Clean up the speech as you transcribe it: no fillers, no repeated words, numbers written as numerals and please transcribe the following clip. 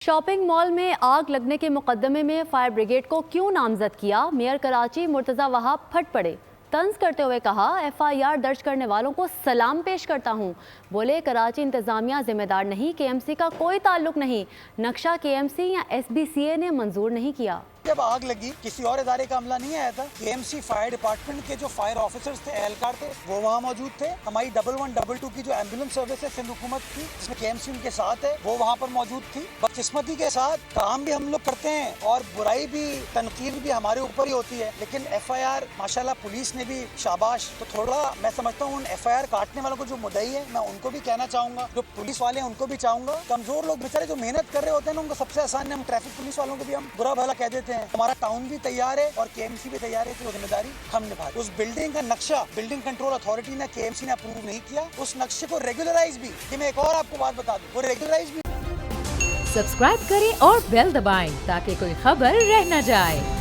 Shopping mall में आग लगने के मुकदमे में फायर ब्रिगेड को क्यों नामजद किया? मेयर कराची मुर्तजा वहाब फट पड़े। तंज करते हुए कहा, एफआईआर दर्ज करने वालों को सलाम पेश करता हूं। बोले, कराची इंतजामिया जिम्मेदार नहीं, केएमसी का कोई ताल्लुक नहीं। नक्शा केएमसी या एसबीसीए ने मंजूर नहीं किया। जब आग लगी किसी और इदारे का अमला नहीं आया था। केएमसी फायर डिपार्टमेंट के जो फायर ऑफिसर्स थे, एहलकार थे, वो वहाँ मौजूद थे। हमारी 1112 की जो एम्बुलेंस सर्विस है सिंध हुकूमत की, जिसमें केएमसी उनके साथ है, वो वहाँ पर मौजूद थी। बदकिस्मती के साथ काम भी हम लोग करते हैं और बुराई भी, तनकीद भी हमारे ऊपर ही होती है। लेकिन एफआईआर माशाल्लाह पुलिस ने भी शाबाश। तो थोड़ा मैं समझता हूँ उन एफआईआर काटने वालों को जो मुद्दई है, मैं उनको भी कहना चाहूंगा, जो पुलिस वाले हैं उनको भी चाहूंगा। कमजोर लोग बेचारे जो मेहनत कर रहे होते हैं ना, उनको सबसे आसान है, हम ट्रैफिक पुलिस वालों को भी हम बुरा भला कह देते हैं। हमारा टाउन भी तैयार है और केएमसी भी तैयार है कि वो जिम्मेदारी हम निभा। उस बिल्डिंग का नक्शा बिल्डिंग कंट्रोल अथॉरिटी ने, केएमसी ने अप्रूव नहीं किया। उस नक्शे को रेगुलराइज भी, कि मैं एक और आपको बात बता दूं, वो रेगुलराइज भी। सब्सक्राइब करें और बेल दबाएं ताकि कोई खबर रह न जाए।